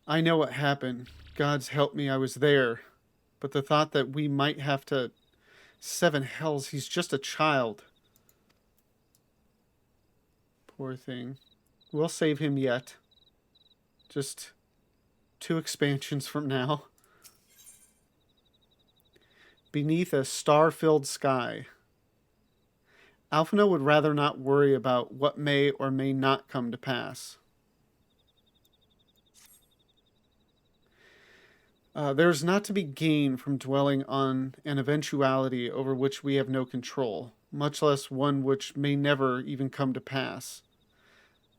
I know what happened. God's help me, I was there. But the thought that we might have to. Seven hells, he's just a child. Poor thing. We'll save him yet. Just 2 expansions from now. Beneath a star filled sky. Alphina would rather not worry about what may or may not come to pass. There is not to be gain from dwelling on an eventuality over which we have no control, much less one which may never even come to pass.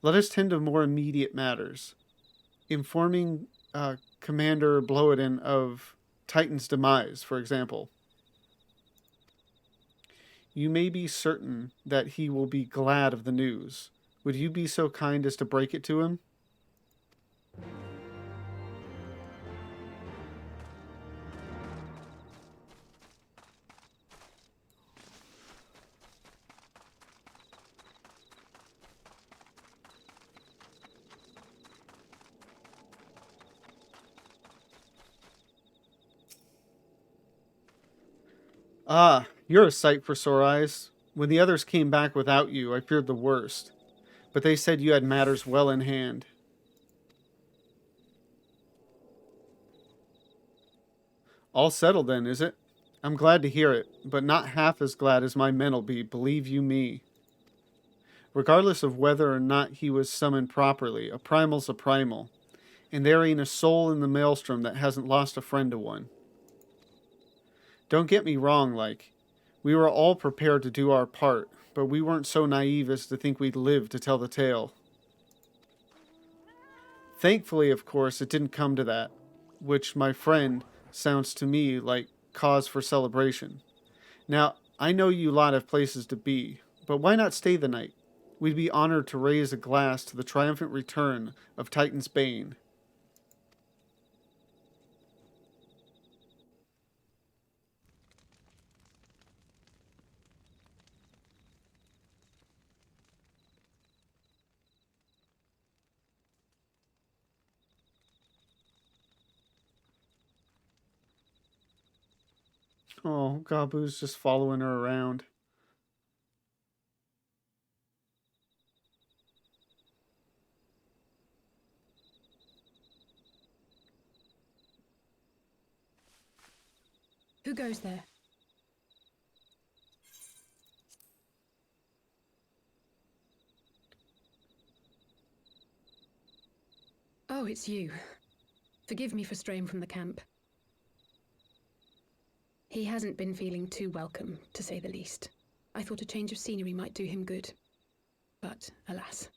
Let us tend to more immediate matters. Informing Commander Bloedin of Titan's demise, for example. You may be certain that he will be glad of the news. Would you be so kind as to break it to him? Ah, you're a sight for sore eyes. When the others came back without you, I feared the worst. But they said you had matters well in hand. All settled then, is it? I'm glad to hear it, but not half as glad as my men'll be, believe you me. Regardless of whether or not he was summoned properly, a primal's a primal, and there ain't a soul in the maelstrom that hasn't lost a friend to one. Don't get me wrong, like, we were all prepared to do our part, but we weren't so naive as to think we'd live to tell the tale. Thankfully, of course, it didn't come to that, which, my friend, sounds to me like cause for celebration. Now, I know you lot have places to be, but why not stay the night? We'd be honored to raise a glass to the triumphant return of Titan's Bane. Oh, Gabu's just following her around. Who goes there? Oh, it's you. Forgive me for straying from the camp. He hasn't been feeling too welcome, to say the least. I thought a change of scenery might do him good. But, alas.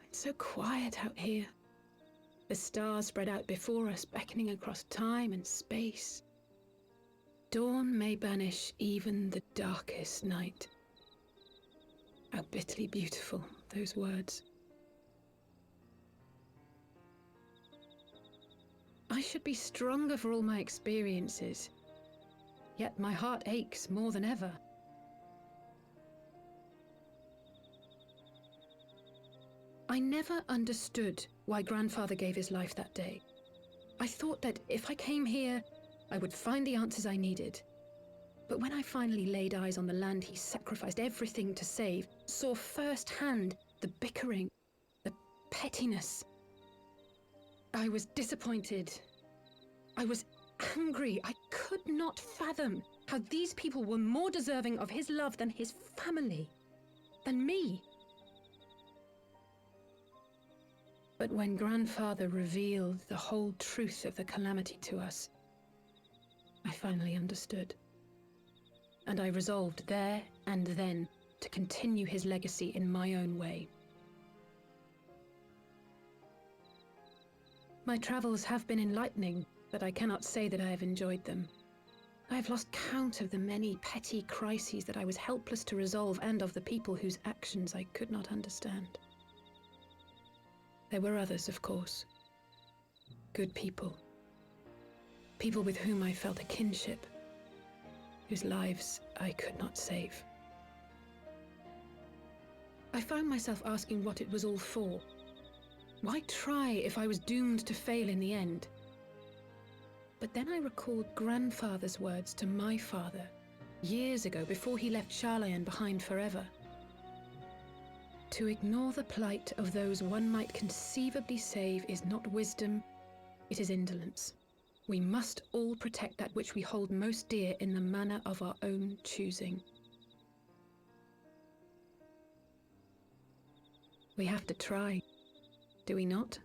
It's so quiet out here. The stars spread out before us, beckoning across time and space. Dawn may banish even the darkest night. How bitterly beautiful, those words. I should be stronger for all my experiences, yet my heart aches more than ever. I never understood why Grandfather gave his life that day. I thought that if I came here, I would find the answers I needed. But when I finally laid eyes on the land he sacrificed everything to save, saw firsthand the bickering, the pettiness, I was disappointed. I was angry. I could not fathom how these people were more deserving of his love than his family, than me. But when Grandfather revealed the whole truth of the calamity to us, I finally understood. And I resolved there and then to continue his legacy in my own way. My travels have been enlightening, but I cannot say that I have enjoyed them. I have lost count of the many petty crises that I was helpless to resolve and of the people whose actions I could not understand. There were others, of course. Good people. People with whom I felt a kinship, whose lives I could not save. I found myself asking what it was all for. Why try if I was doomed to fail in the end? But then I recalled grandfather's words to my father, years ago before he left Charlayan behind forever. To ignore the plight of those one might conceivably save is not wisdom, it is indolence. We must all protect that which we hold most dear in the manner of our own choosing. We have to try, do we not?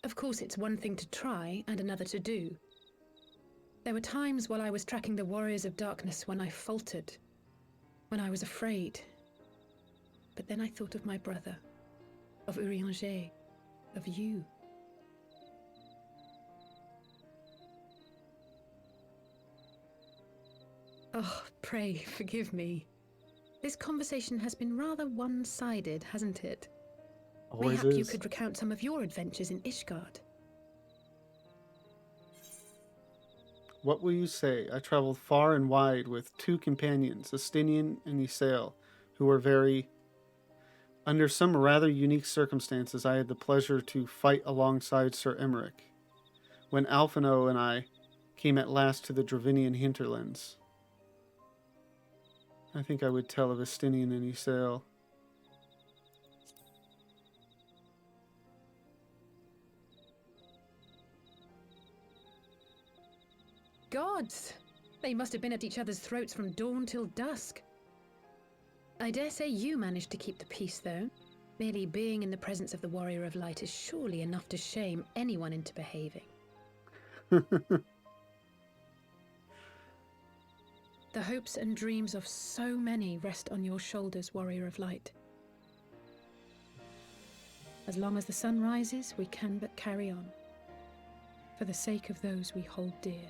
Of course, it's one thing to try and another to do. There were times while I was tracking the warriors of darkness when I faltered, when I was afraid. But then I thought of my brother, of Urianger, of you. Oh, pray forgive me. This conversation has been rather one-sided, hasn't it? Always Mayhap you is. could recount some of your adventures in Ishgard. What will you say? I traveled far and wide with two companions, Estinian and Isael, who were very... Under some rather unique circumstances, I had the pleasure to fight alongside Sir Emmerich, when Alphino and I came at last to the Dravinian hinterlands. I think I would tell of Estinian and Isael. Gods! They must have been at each other's throats from dawn till dusk. I dare say you managed to keep the peace, though. Merely being in the presence of the Warrior of Light is surely enough to shame anyone into behaving. The hopes and dreams of so many rest on your shoulders, Warrior of Light. As long as the sun rises, we can but carry on, for the sake of those we hold dear.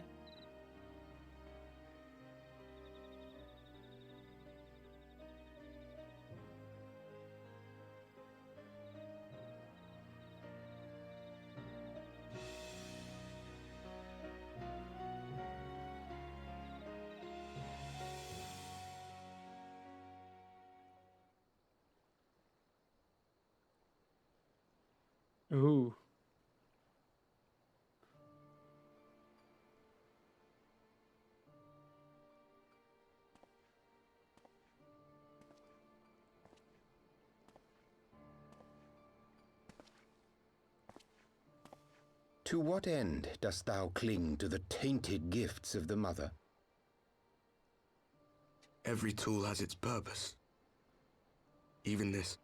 Ooh. To what end dost thou cling to the tainted gifts of the Mother? Every tool has its purpose. Even this.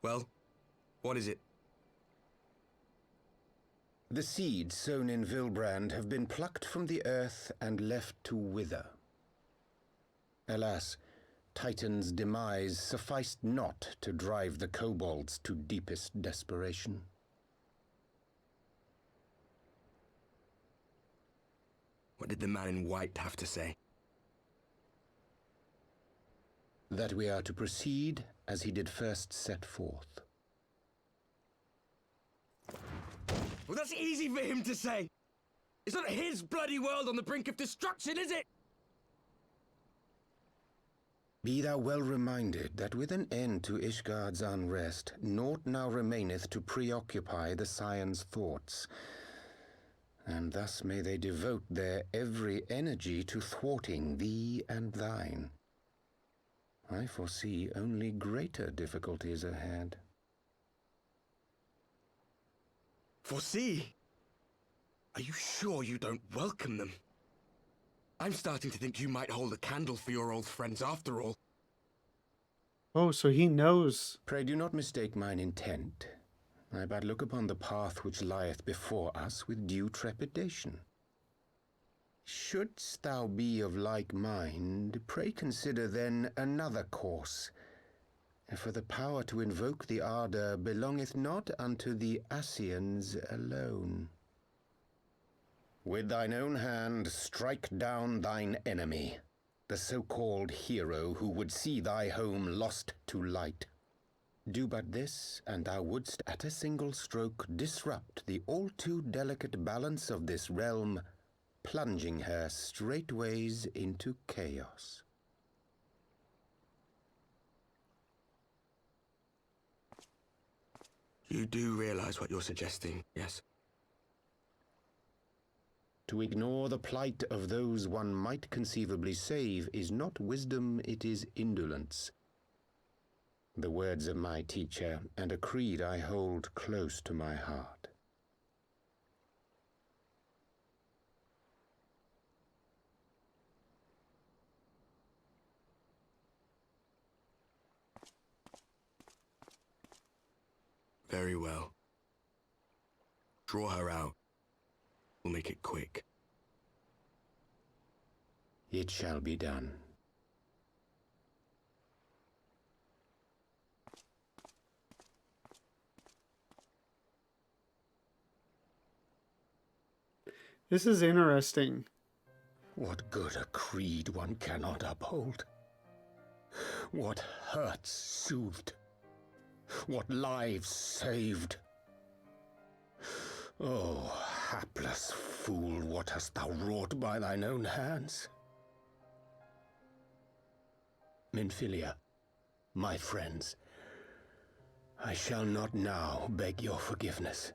Well, what is it? The seeds sown in Vilbrand have been plucked from the earth and left to wither. Alas, Titan's demise sufficed not to drive the kobolds to deepest desperation. What did the man in white have to say? That we are to proceed as he did first set forth. Well, that's easy for him to say. It's not his bloody world on the brink of destruction, is it? Be thou well reminded that with an end to Ishgard's unrest, naught now remaineth to preoccupy the Scion's thoughts. And thus may they devote their every energy to thwarting thee and thine. I foresee only greater difficulties ahead. Foresee? Are you sure you don't welcome them? I'm starting to think you might hold a candle for your old friends after all. Oh, so he knows. Pray do not mistake mine intent. I but look upon the path which lieth before us with due trepidation. Shouldst thou be of like mind, pray consider then another course. For the power to invoke the ardor belongeth not unto the Ascians alone. With thine own hand strike down thine enemy, the so-called hero who would see thy home lost to light. Do but this, and thou wouldst at a single stroke disrupt the all too delicate balance of this realm, plunging her straightways into chaos. You do realize what you're suggesting, yes? To ignore the plight of those one might conceivably save is not wisdom, it is indolence. The words of my teacher, and a creed I hold close to my heart. Very well. Draw her out. We'll make it quick. It shall be done. This is interesting. What good a creed one cannot uphold? What hurts soothed? What lives saved? Oh, hapless fool, what hast thou wrought by thine own hands? Minfilia, my friends, I shall not now beg your forgiveness.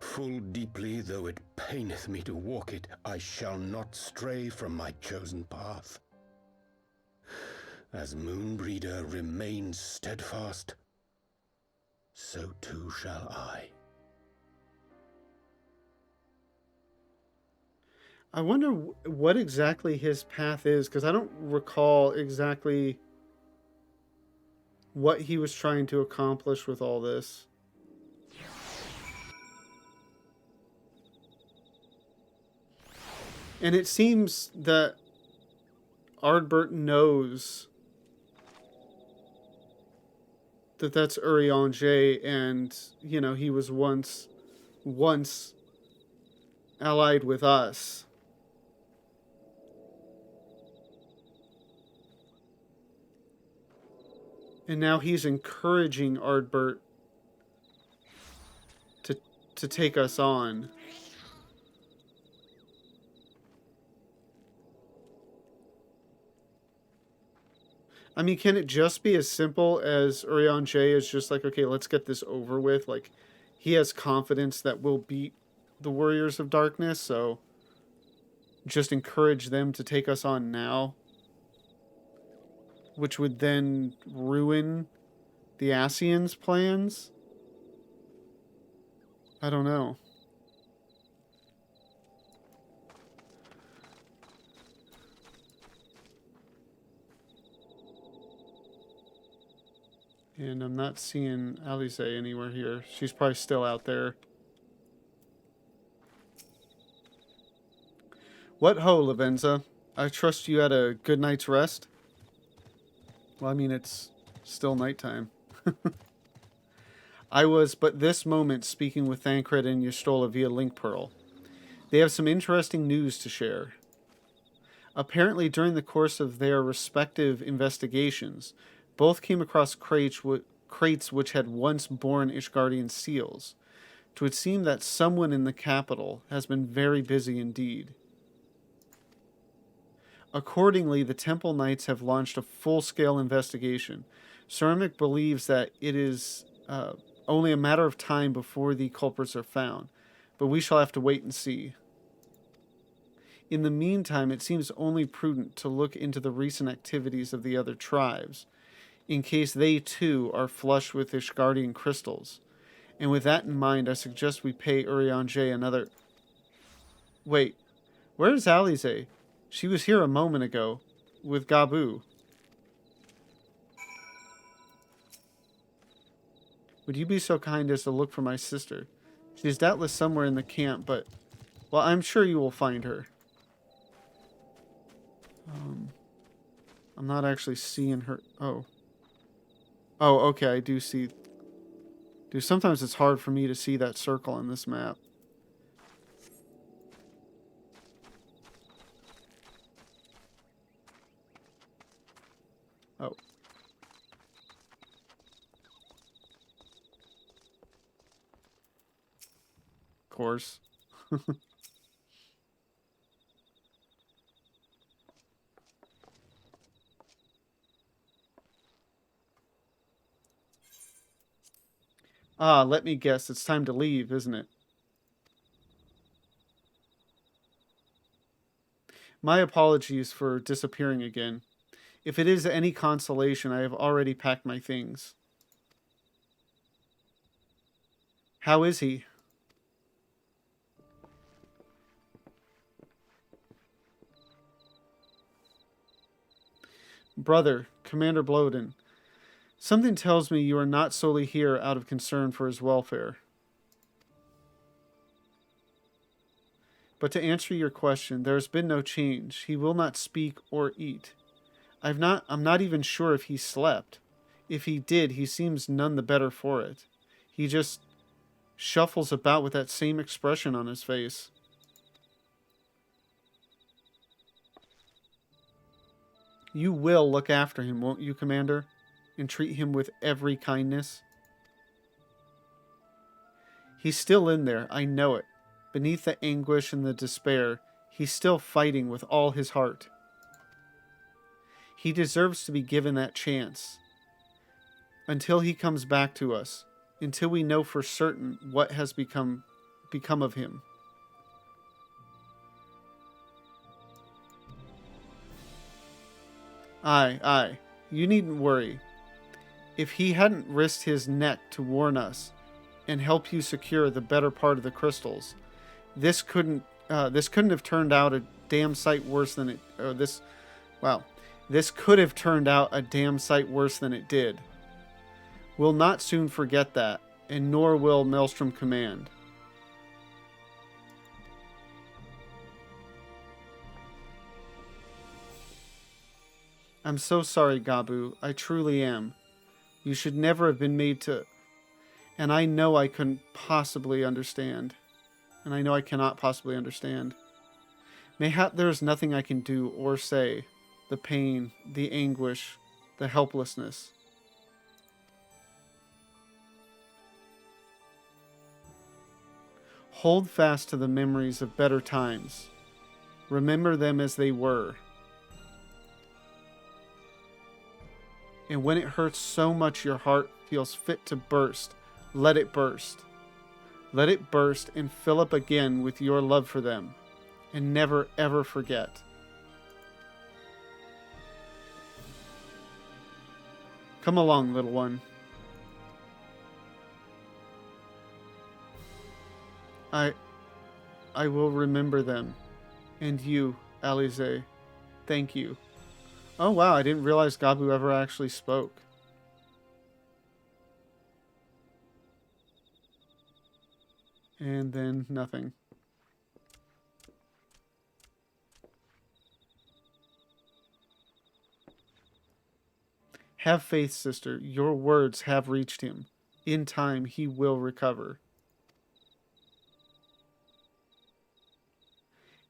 Full deeply though it paineth me to walk it, I shall not stray from my chosen path. As Moonbreeder remains steadfast, so too shall I. I wonder what exactly his path is, because I don't recall exactly what he was trying to accomplish with all this. And it seems that Ardbert knows that that's Urianger, and, you know, he was once allied with us. And now he's encouraging Ardbert to take us on. I mean, can it just be as simple as Urianger is just like, okay, let's get this over with? Like, he has confidence that we'll beat the Warriors of Darkness, so just encourage them to take us on now, which would then ruin the Ascians' plans? I don't know. And I'm not seeing Alice anywhere here. She's probably still out there. What ho, Lavenza? I trust you had a good night's rest? Well, I mean, it's still nighttime. I was but this moment speaking with Thancred and Y'shtola via Link Pearl. They have some interesting news to share. Apparently, during the course of their respective investigations, both came across crates which had once borne Ishgardian seals. It would seem that someone in the capital has been very busy indeed. Accordingly, the Temple Knights have launched a full-scale investigation. Ceramic believes that it is only a matter of time before the culprits are found, but we shall have to wait and see. In the meantime, it seems only prudent to look into the recent activities of the other tribes, in case they too are flush with Ishgardian crystals. And with that in mind, I suggest we pay Urianger another... Wait, where is Alize? She was here a moment ago, with Gabu. Would you be so kind as to look for my sister? She is doubtless somewhere in the camp, but... Well, I'm sure you will find her. I'm not actually seeing her... Oh. Oh, okay, I do see... Dude, sometimes it's hard for me to see that circle in this map. Oh. Of course. Ah, let me guess. It's time to leave, isn't it? My apologies for disappearing again. If it is any consolation, I have already packed my things. How is he? Brother, Commander Bloden, something tells me you are not solely here out of concern for his welfare. But to answer your question, there has been no change. He will not speak or eat. I'm not even sure if he slept. If he did, he seems none the better for it. He just shuffles about with that same expression on his face. You will look after him, won't you, Commander? And treat him with every kindness? He's still in there, I know it. Beneath the anguish and the despair, he's still fighting with all his heart. He deserves to be given that chance. Until he comes back to us. Until we know for certain what has become of him. Aye. You needn't worry. If he hadn't risked his neck to warn us and help you secure the better part of the crystals, this couldn't have turned out a damn sight worse than it. This could have turned out a damn sight worse than it did. We'll not soon forget that, and nor will Maelstrom Command. I'm so sorry, Gabu. I truly am. You should never have been made to... And I know I couldn't possibly understand. And I know I cannot possibly understand. Mayhap there is nothing I can do or say. The pain, the anguish, the helplessness. Hold fast to the memories of better times. Remember them as they were. And when it hurts so much your heart feels fit to burst, let it burst. Let it burst and fill up again with your love for them. And never ever forget. Come along, little one. I will remember them. And you, Alize. Thank you. Oh wow, I didn't realize Gabu ever actually spoke. And then nothing. Have faith, sister. Your words have reached him. In time, he will recover.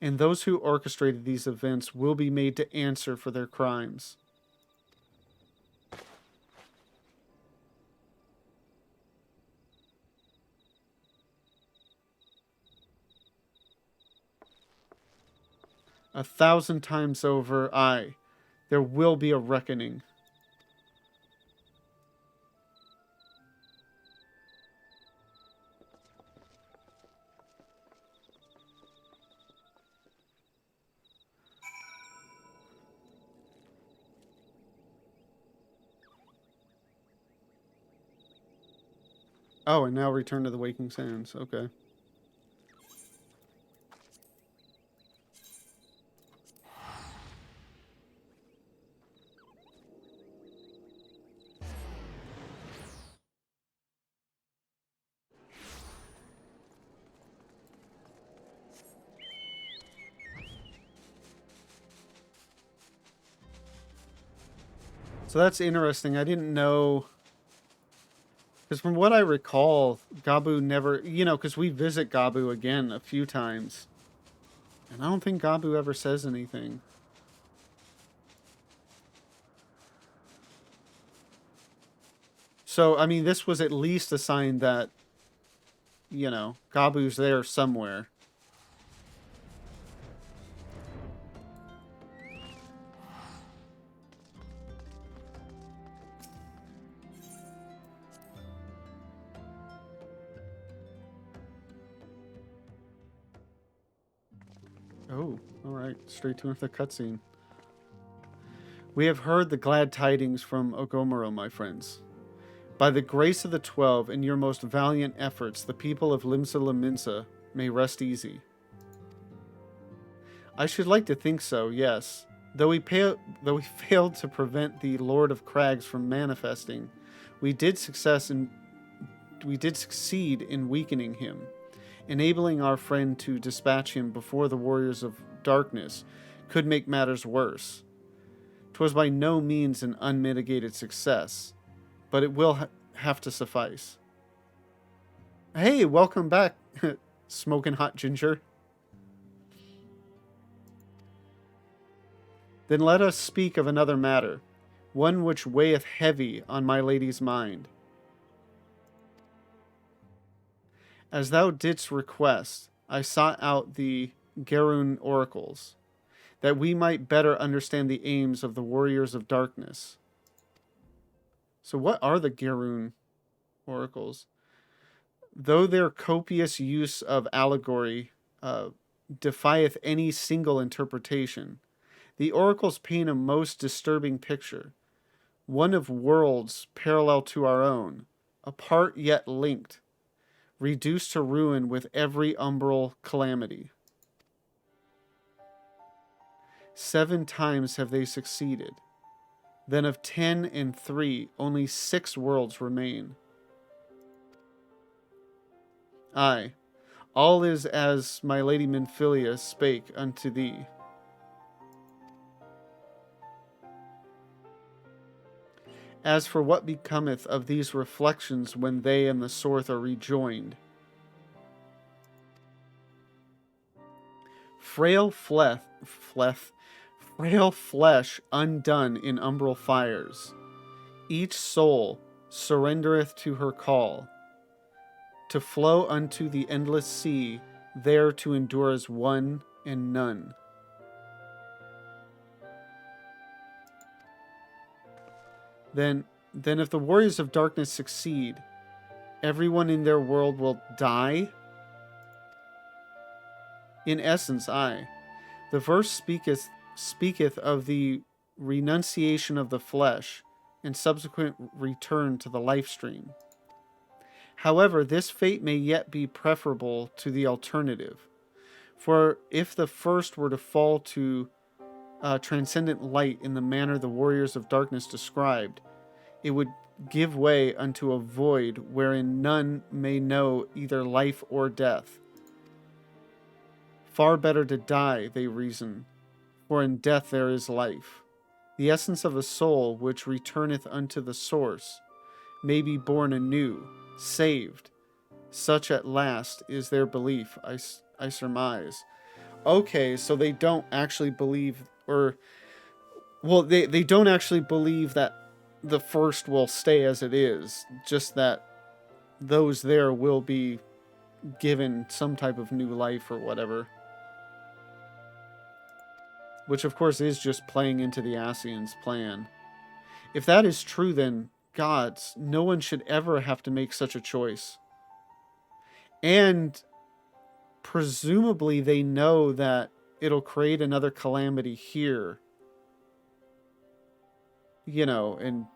And those who orchestrated these events will be made to answer for their crimes. A thousand times over, aye, there will be a reckoning. Oh, and now return to the Waking Sands. Okay. So that's interesting. I didn't know... Because from what I recall, Gabu never... You know, because we visit Gabu again a few times. And I don't think Gabu ever says anything. So, I mean, this was at least a sign that, Gabu's there somewhere. Oh, alright. Straight to the cutscene. We have heard the glad tidings from Ogomoro, my friends. By the grace of the 12 and your most valiant efforts, the people of Limsa Lominsa may rest easy. I should like to think so, yes. Though we failed to prevent the Lord of Crags from manifesting, we did succeed in weakening him, enabling our friend to dispatch him before the warriors of darkness could make matters worse. 'Twas by no means an unmitigated success, but it will have to suffice. Hey, welcome back, smoking hot ginger. Then let us speak of another matter, one which weigheth heavy on my lady's mind. As thou didst request, I sought out the Gerun oracles, that we might better understand the aims of the warriors of darkness. So what are the Gerun oracles? Though their copious use of allegory defieth any single interpretation, the oracles paint a most disturbing picture, one of worlds parallel to our own, apart yet linked, reduced to ruin with every umbral calamity. 7 times have they succeeded. Then of 10 and 3, only 6 worlds remain. Aye, all is as my lady Minfilia spake unto thee. As for what becometh of these reflections when they and the Sorth are rejoined, frail flesh undone in umbral fires, each soul surrendereth to her call, to flow unto the endless sea, there to endure as one and none. Then if the warriors of darkness succeed, everyone in their world will die? In essence, aye. The verse speaketh of the renunciation of the flesh and subsequent return to the life stream. However, this fate may yet be preferable to the alternative. For if the first were to fall to transcendent light in the manner the warriors of darkness described, it would give way unto a void wherein none may know either life or death. Far better to die, they reason, for in death there is life. The essence of a soul which returneth unto the source may be born anew, saved. Such at last is their belief, I surmise. Okay, so they don't actually believe, they don't actually believe that the first will stay as it is, just that those there will be given some type of new life or whatever. Which, of course, is just playing into the Ascians' plan. If that is true, then, gods, no one should ever have to make such a choice. And presumably they know that it'll create another calamity here. And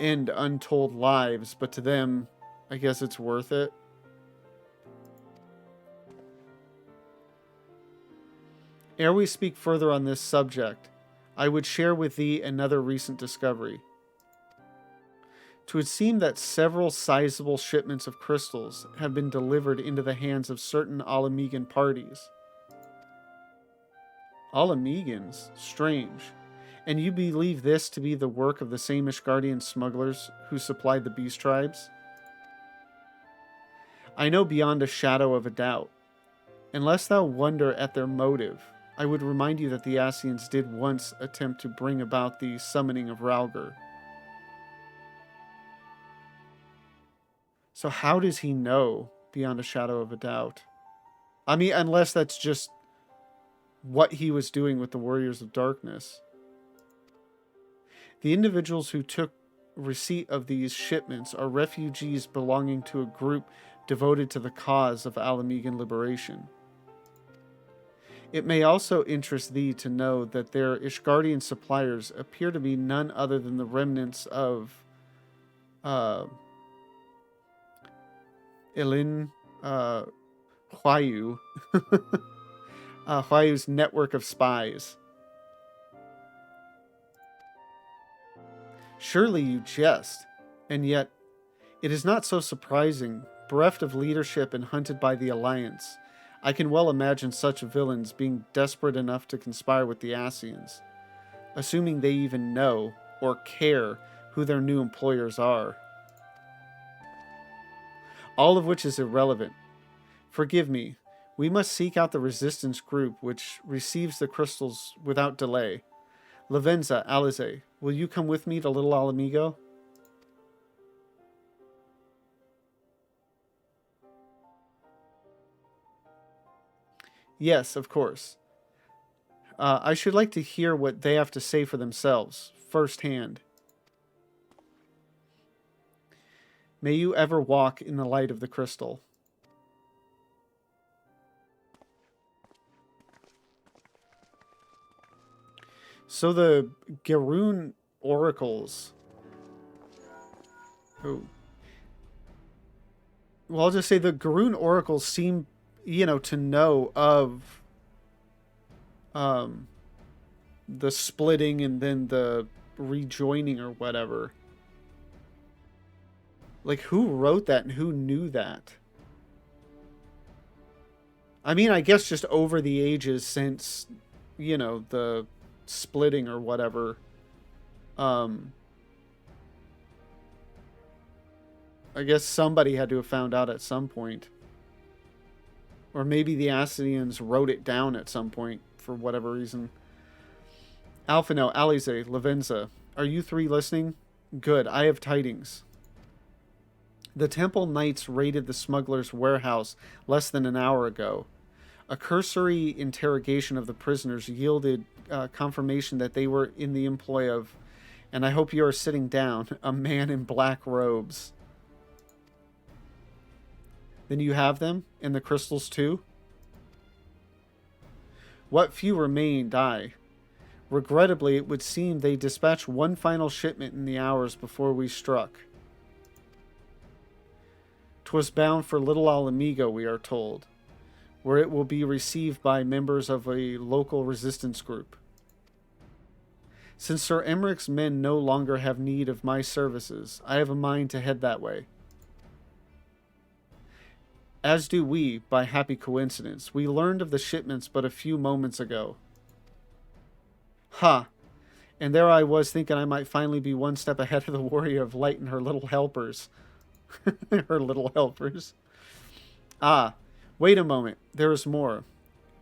end untold lives, but to them, I guess it's worth it. Ere we speak further on this subject, I would share with thee another recent discovery. 'Twould seem that several sizable shipments of crystals have been delivered into the hands of certain Alamegan parties. Alamegans? Strange. And you believe this to be the work of the same Ishgardian smugglers who supplied the beast tribes? I know beyond a shadow of a doubt. Unless thou wonder at their motive, I would remind you that the Ascians did once attempt to bring about the summoning of Ralgr. So how does he know beyond a shadow of a doubt? I mean, unless that's just what he was doing with the Warriors of Darkness. The individuals who took receipt of these shipments are refugees belonging to a group devoted to the cause of Alamegan liberation. It may also interest thee to know that their Ishgardian suppliers appear to be none other than the remnants of Ilin Huayu, Huayu's network of spies. Surely you jest, and yet it is not so surprising. Bereft of leadership and hunted by the Alliance, I can well imagine such villains being desperate enough to conspire with the Ascians, assuming they even know or care who their new employers are. All of which is irrelevant. Forgive me, we must seek out the resistance group which receives the crystals without delay. Lavenza, Alize, will you come with me to Little Alamigo? Yes, of course. I should like to hear what they have to say for themselves, firsthand. May you ever walk in the light of the crystal. So the Garoon oracles. Oh. Well, I'll just say the Garoon oracles seem, to know of the splitting and then the rejoining or whatever. Like, who wrote that and who knew that? I mean, I guess just over the ages since, the splitting or whatever. I guess somebody had to have found out at some point. Or maybe the Ascians wrote it down at some point for whatever reason. Alphino, Alize, Lavenza, are you three listening? Good, I have tidings. The Temple Knights raided the smuggler's warehouse less than an hour ago. A cursory interrogation of the prisoners yielded confirmation that they were in the employ of, and I hope you are sitting down, a man in black robes. Then you have them, and the crystals too? What few remained, aye. Regrettably, it would seem they dispatched one final shipment in the hours before we struck. 'Twas bound for Little Alamigo, we are told, where it will be received by members of a local resistance group. Since Sir Emmerich's men no longer have need of my services, I have a mind to head that way. As do we, by happy coincidence. We learned of the shipments but a few moments ago. Ha! And there I was thinking I might finally be one step ahead of the warrior of light and her little helpers. Her little helpers. Ah, wait a moment. There is more.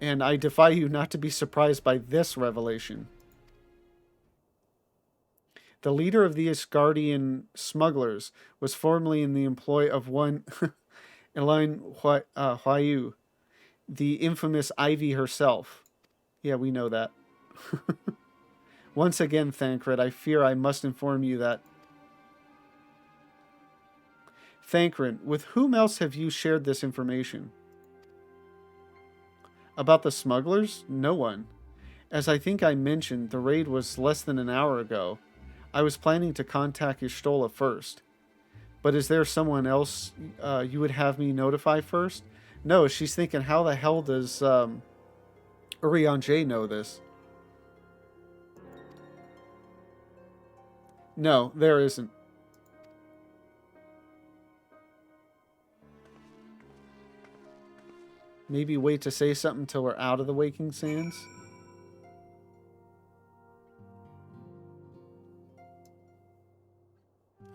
And I defy you not to be surprised by this revelation. The leader of the Ishgardian smugglers was formerly in the employ of one Elaine Huayu, the infamous Ivy herself. Yeah, we know that. Once again, Thancred, I fear I must inform you that... Thancred, with whom else have you shared this information? About the smugglers? No one. As I think I mentioned, the raid was less than an hour ago. I was planning to contact Y'shtola first. But is there someone else you would have me notify first? No, she's thinking, how the hell does Urianger know this? No, there isn't. Maybe wait to say something till we're out of the Waking Sands?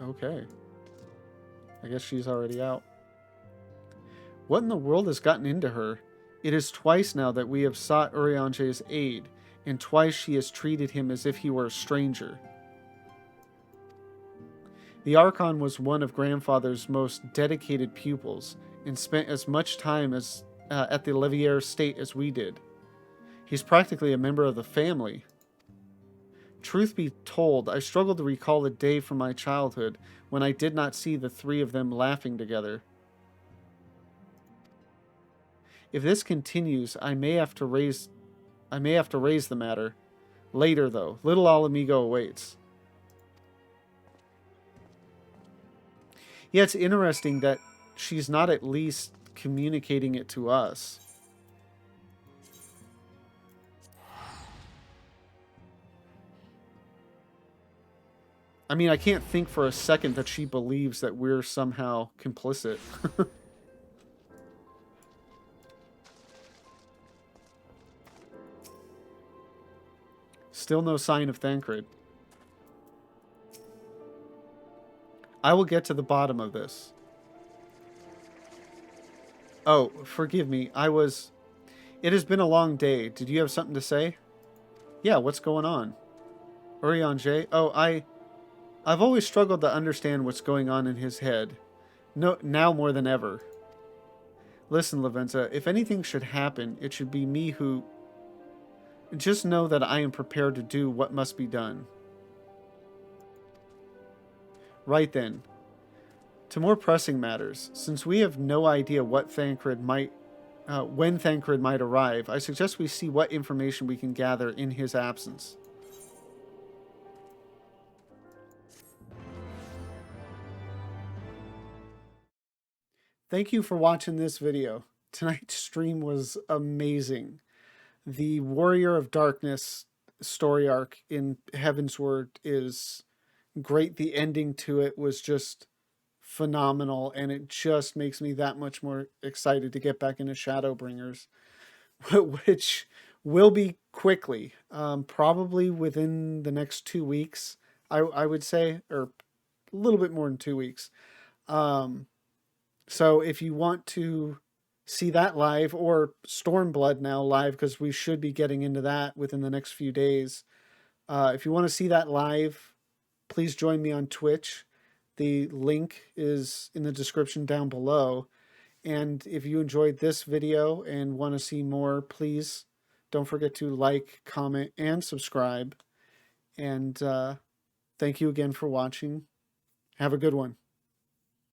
Okay. I guess she's already out. What in the world has gotten into her? It is twice now that we have sought Urianger's aid, and twice she has treated him as if he were a stranger. The Archon was one of Grandfather's most dedicated pupils and spent as much time as at the Levier State as we did. He's practically a member of the family. Truth be told, I struggle to recall a day from my childhood when I did not see the three of them laughing together. If this continues, I may have to raise the matter. Later, though. Little Alamigo awaits. Yeah, it's interesting that she's not at least communicating it to us. I mean, I can't think for a second that she believes that we're somehow complicit. Still no sign of Thancred. I will get to the bottom of this. Oh, forgive me. It has been a long day. Did you have something to say? Yeah, what's going on? Urianger? Oh, I've always struggled to understand what's going on in his head. No, now more than ever. Listen, Lavenza, if anything should happen, it should be me who... Just know that I am prepared to do what must be done. Right then. To more pressing matters, since we have no idea what Thancred might... when Thancred might arrive, I suggest we see what information we can gather in his absence. Thank you for watching this video. Tonight's stream was amazing. The Warrior of Darkness story arc in Heavensward is great. The ending to it was just phenomenal, and it just makes me that much more excited to get back into Shadowbringers, which will be quickly, probably within the next 2 weeks, I would say, or a little bit more than 2 weeks. So if you want to see that live, or Stormblood now live, because we should be getting into that within the next few days. If you want to see that live, please join me on Twitch. The link is in the description down below. And if you enjoyed this video and want to see more, please don't forget to like, comment, and subscribe. And thank you again for watching. Have a good one.